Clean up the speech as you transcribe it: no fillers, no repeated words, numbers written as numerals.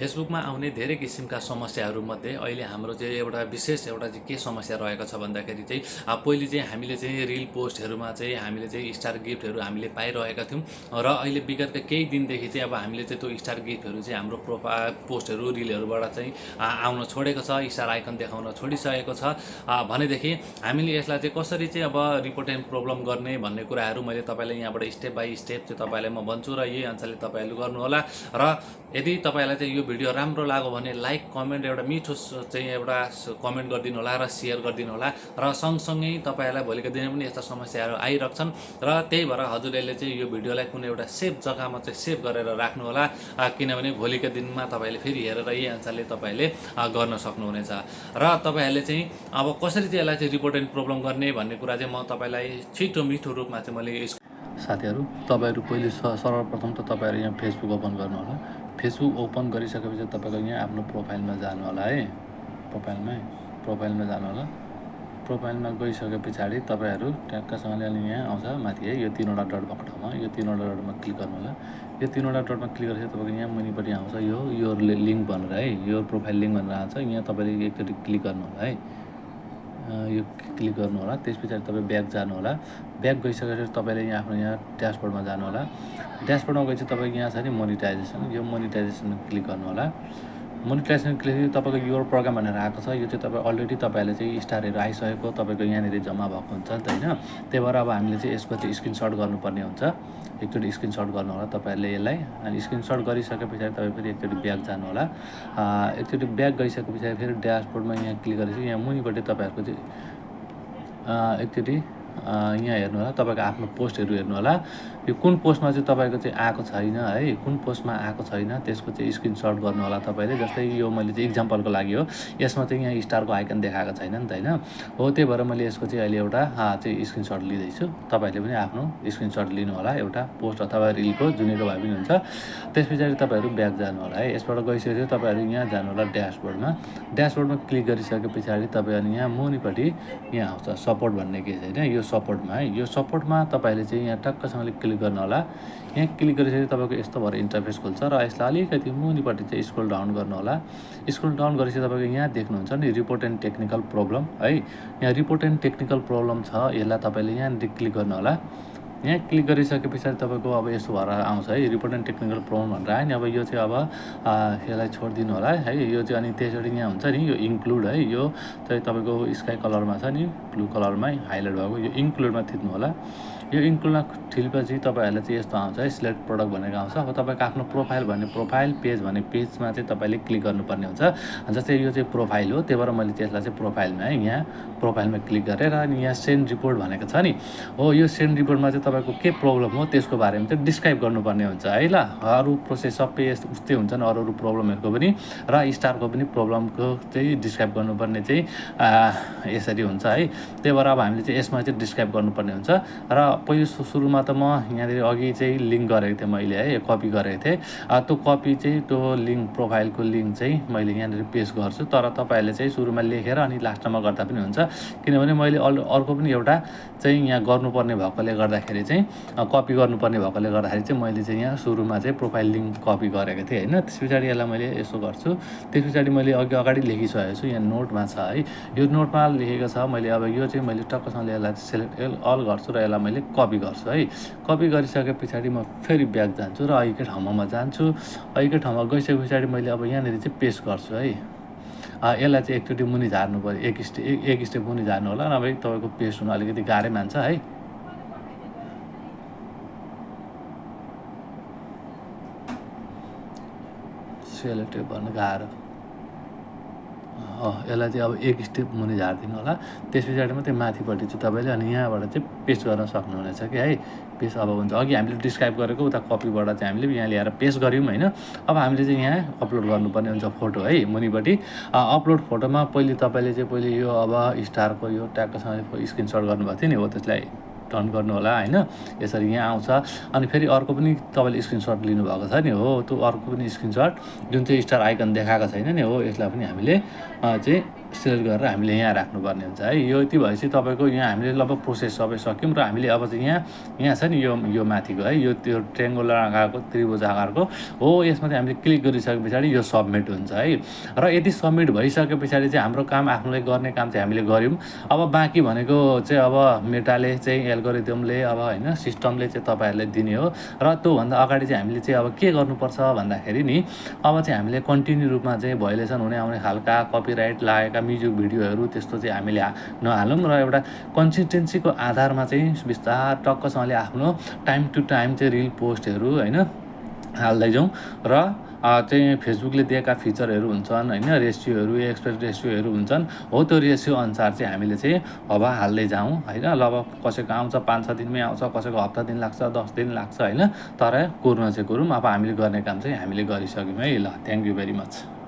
फेसबुकमा आउने धेरै किसिमका समस्याहरूमध्ये अहिले हाम्रो चाहिँ एउटा विशेष एउटा चाहिँ के समस्या रहेको छ भन्दाखेरि चाहिँ पहिले चाहिँ हामीले चाहिँ रिल पोस्टहरूमा चाहिँ हामीले चाहिँ स्टार गिफ्टहरू हामीले पाइरहेका थियौँ र अहिले विगतका केही दिनदेखि चाहिँ अब हामीले चाहिँ त्यो स्टार गिफ्टहरू चाहिँ हाम्रो पोस्टहरू रिलहरूबाट चाहिँ आउन छोडेको छ, स्टार आइकन देखाउन छोडिसकेको छ। भनेदेखि हामीले यसलाई चाहिँ कसरी चाहिँ अब रिपोर्ट एन्ड प्रब्लम गर्ने भन्ने कुराहरू मैले तपाईँलाई यहाँबाट स्टेप बाई स्टेप चाहिँ तपाईँलाई म भन्छु र यही अनुसारले तपाईँहरूले गर्नुहोला। र यदि तपाईँलाई चाहिँ यो भिडियो राम्रो लाग्यो भने लाइक कमेन्ट एउटा मिठो चाहिँ एउटा कमेन्ट गरिदिनु होला र सेयर गरिदिनु होला। र सँगसँगै तपाईँहरूलाई भोलिको दिनमा पनि यस्ता समस्याहरू आइरहेछन् र त्यही भएर हजुरहरूले चाहिँ यो भिडियोलाई कुनै एउटा सेफ जग्गामा चाहिँ सेभ गरेर राख्नु होला, किनभने भोलिको दिनमा तपाईँले फेरि हेरेर यही अनुसारले तपाईँले गर्न सक्नुहुनेछ। र तपाईँहरूले चाहिँ अब कसरी चाहिँ यसलाई चाहिँ रिपोर्ट एन्ड प्रब्लम गर्ने भन्ने कुरा चाहिँ म तपाईँलाई छिटो मिठो रूपमा चाहिँ मैले साथीहरू, तपाईँहरू पहिले सर्वप्रथम त तपाईँहरू यहाँ फेसबुक ओपन गर्नु होला। फेसबुक ओपन गरिसकेपछि तपाईँको यहाँ आफ्नो प्रोफाइलमा जानु होला है। प्रोफाइलमा जानु होला। प्रोफाइलमा गइसके पछाडि तपाईँहरू ट्याक्कसँगले अनि यहाँ आउँछ माथि है, यो तीनवटा डट भएको ठाउँमा यो तीनवटा डटमा क्लिक गर्नु होला। यो तीनवटा डटमा क्लिक गरेपछि तपाईँको यहाँ मुनिपट्टि आउँछ यो लिङ्क भनेर है, यो प्रोफाइल लिङ्क भनेर आउँछ। यहाँ तपाईँले एकचोटि क्लिक गर्नु होला है, यो क्लिक गर्नु होला। त्यस पछाडि तपाईँ ब्याक जानु होला। ब्याक गइसकेपछि तपाईँले यहाँ आफ्नो यहाँ ड्यासबोर्डमा जानु होला। ड्यासबोर्डमा गएपछि तपाईँको यहाँ छ नि मोनिटाइजेसन, यो मोनिटाइजेसनमा क्लिक गर्नु होला। मोनिटाइजेसन क्लिक तपाईँको योर प्रोग्राम भनेर आएको छ। यो चाहिँ तपाईँ अलरेडी तपाईँहरूले चाहिँ स्टारहरू आइसकेको तपाईँको यहाँनिर जम्मा भएको हुन्छ नि त होइन। त्यही भएर अब हामीले चाहिँ यसको चाहिँ स्क्रिनसट गर्नुपर्ने हुन्छ। एकचोटि स्क्रिनसट गर्नु होला तपाईँहरूले यसलाई। अनि स्क्रिनसट गरिसके पछाडि तपाईँ फेरि एकचोटि ब्याक जानु होला। एकचोटि ब्याक गइसके पछाडि फेरि ड्यासबोर्डमा यहाँ क्लिक गरेपछि यहाँ मुनिपट्टि तपाईँहरूको चाहिँ एकचोटि यहाँ हेर्नु होला, तपाईँको आफ्नो पोस्टहरू हेर्नु होला। यो कुन पोस्टमा चाहिँ तपाईँको चाहिँ आएको छैन है, कुन पोस्टमा आएको छैन त्यसको चाहिँ स्क्रिनसट गर्नु होला तपाईँले। जस्तै यो मैले चाहिँ इक्जाम्पलको लागि हो, यसमा चाहिँ यहाँ स्टारको आइकन देखाएको छैन नि त होइन हो। त्यही भएर मैले यसको चाहिँ अहिले एउटा चाहिँ स्क्रिनसट लिँदैछु। तपाईँहरूले पनि आफ्नो स्क्रिनसट लिनु होला, एउटा पोस्ट अथवा रिलको जुनैको भए पनि हुन्छ। त्यस पछाडि तपाईँहरू ब्याक जानु होला है। यसबाट गइसकेपछि तपाईँहरू यहाँ जानु होला ड्यासबोर्डमा। ड्यासबोर्डमा क्लिक गरिसके पछाडि तपाईँ अनि यहाँ मुनिपट्टि यहाँ आउँछ सपोर्ट भन्ने के छैन, यो सपोर्टमा है। यो सपोर्टमा तपाईँले चाहिँ यहाँ टक्कसँगले क्लिक गर्नु होला। यहाँ क्लिक गरिसकेपछि तपाईँको यस्तो भएर इन्टरफेस खुल्छ र यसलाई अलिकति मुनिपट्टि चाहिँ स्क्रोल डाउन गर्नु होला। स्क्रोल डाउन गरेपछि तपाईँको यहाँ देख्नुहुन्छ नि रिपोर्ट एन्ड टेक्निकल प्रब्लम है। यहाँ रिपोर्ट एन्ड टेक्निकल प्रब्लम छ, यसलाई तपाईँले यहाँनिर क्लिक गर्नु होला। यहाँ क्लिक गरिसके पछाडि तपाईँको अब यस्तो भएर आउँछ है, रिपोर्ट एन्ड टेक्निकल प्रब्लम भनेर आयो नि। अब यो चाहिँ अब यसलाई छोडिदिनु होला है। यो चाहिँ अनि त्यसरी यहाँ हुन्छ नि यो इन्क्लुड है, यो चाहिँ तपाईँको स्काई कलरमा छ नि, ब्लू कलरमा हाइलाइट भएको, यो इन्क्लुडमा थिच्नु होला। यो इन्क्लुडमा थिलेपछि तपाईँहरूलाई चाहिँ यस्तो आउँछ है, सिलेक्ट प्रडक्ट भनेको आउँछ। अब तपाईँको आफ्नो प्रोफाइल भने प्रोफाइल, पेज भने पेजमा चाहिँ तपाईँले क्लिक गर्नुपर्ने हुन्छ। जस्तै यो चाहिँ प्रोफाइल हो, त्यही भएर मैले त्यसलाई चाहिँ प्रोफाइलमा है, यहाँ प्रोफाइलमा क्लिक गरेर अनि यहाँ सेन्ड रिपोर्ट भनेको छ नि हो। यो सेन्ड रिपोर्टमा चाहिँ तपाईँको के प्रब्लम हो त्यसको बारेमा चाहिँ डिस्क्राइब गर्नुपर्ने हुन्छ है ल। अरू प्रोसेस सबै उस्तै हुन्छन्, अरू प्रब्लमहरूको पनि र स्टारको पनि प्रब्लमको चाहिँ डिस्क्राइब गर्नुपर्ने चाहिँ यसरी हुन्छ है। त्यही भएर अब हामीले चाहिँ यसमा चाहिँ डिस्क्राइब गर्नुपर्ने हुन्छ। र पहिलो सुरुमा त म यहाँनिर अघि चाहिँ लिङ्क गरेको थिएँ मैले है, कपी गरेको थिएँ। त्यो कपी चाहिँ त्यो लिङ्क प्रोफाइलको लिङ्क चाहिँ मैले यहाँनिर पेस्ट गर्छु। तर तपाईँहरूले चाहिँ सुरुमा लेखेर अनि लास्टमा गर्दा पनि हुन्छ, किनभने मैले अर्को पनि एउटा चाहिँ यहाँ गर्नुपर्ने भएकोले गर्दाखेरि चाहिँ कपी गर्नुपर्ने भएकोले गर्दाखेरि चाहिँ मैले चाहिँ यहाँ सुरुमा चाहिँ प्रोफाइल लिङ्क कपी गरेको थिएँ होइन। त्यस पछाडि यसलाई मैले यसो गर्छु। त्यस पछाडि मैले अगाडि लेखिसकेको छु, यहाँ नोटमा छ है, यो नोटमा लेखेको छ। मैले अब यो चाहिँ मैले टक्कसँगले यसलाई सेलेक्ट अल गर्छु र यसलाई मैले कपी गर्छु है। कपी गरिसके पछाडि म फेरि ब्याक जान्छु र अघिकै ठाउँमा म जान्छु। अघिकै ठाउँमा गइसके पछाडि मैले अब यहाँनिर चाहिँ पेस्ट गर्छु है। यसलाई चाहिँ एकचोटि मुनि झार्नु पऱ्यो, एक स्टेप मुनि झार्नु होला, नभए तपाईँको पेस्ट हुन अलिकति गाह्रै मान्छ है। सेलेक्टेड भन्नु गाह्रो, यसलाई चाहिँ अब एक स्टेप मुनि झारिदिनु होला। त्यस पछाडि मात्रै माथिपट्टि चाहिँ तपाईँले अनि यहाँबाट चाहिँ पेस्ट गर्न सक्नुहुनेछ कि है। पेस्ट अब हुन्छ, अघि हामीले डिस्क्राइब गरेको उता कपीबाट चाहिँ हामीले यहाँ ल्याएर पेस्ट गऱ्यौँ होइन। अब हामीले चाहिँ यहाँ अपलोड गर्नुपर्ने हुन्छ फोटो है मुनिपट्टि। अपलोड फोटोमा पहिले तपाईँले चाहिँ पहिले यो अब स्टारको यो ट्यागसँग स्क्रिनसट गर्नुभएको थियो नि हो, त्यसलाई टर्न गर्नु होला होइन। यसरी यहाँ आउँछ। अनि फेरि अर्को पनि तपाईँले स्क्रिनसट लिनुभएको छ नि हो, त्यो अर्को पनि स्क्रिनसट जुन चाहिँ स्टार आइकन देखाएको छैन नि हो, यसलाई पनि हामीले चाहिँ सेलेक्ट गरेर हामीले यहाँ राख्नुपर्ने हुन्छ है। यो यति भएपछि तपाईँको यहाँ हामीले लगभग प्रोसेस सबै सक्यौँ र हामीले अब चाहिँ यहाँ छ नि यो माथिको है, यो त्यो ट्रेङ्गुलर आकारको त्रिभुज आकारको हो, यसमा चाहिँ हामीले क्लिक गरिसके पछाडि यो सबमिट हुन्छ है। र यदि सबमिट भइसके पछाडि चाहिँ हाम्रो काम आफ्नोलाई गर्ने काम चाहिँ हामीले गऱ्यौँ। अब बाँकी भनेको चाहिँ अब मेटाले चाहिँ एल्गोरिदमले अब होइन सिस्टमले चाहिँ तपाईँहरूलाई दिने हो। र त्योभन्दा अगाडि चाहिँ हामीले चाहिँ अब के गर्नुपर्छ भन्दाखेरि नि अब चाहिँ हामीले कन्टिन्यू रूपमा चाहिँ भोइलेसन हुने आउने खालका कपिराइट लागेका म्युजिक भिडियोहरू त्यस्तो चाहिँ हामीले नहालौँ र एउटा कन्सिस्टेन्सीको आधारमा चाहिँ बिस्तार टक्कसँगले आफ्नो टाइम टु टाइम चाहिँ रिल पोस्टहरू होइन हाल्दै जाउँ। र चाहिँ फेसबुकले दिएका फिचरहरू हुन्छन् होइन, रेसियोहरू एक्सपेक्ट रेसियोहरू हुन्छन् हो, त्यो रेसियो अनुसार चाहिँ हामीले चाहिँ अब हाल्दै जाउँ होइन। ल अब कसैको आउँछ 5-6 दिनमै आउँछ, कसैको हप्ता दिन लाग्छ, 10 दिन लाग्छ होइन, तर कुर्न चाहिँ कुरौँ। अब हामीले गर्ने काम चाहिँ हामीले गरिसक्यौँ है। ल थ्याङ्क यू भेरी मच।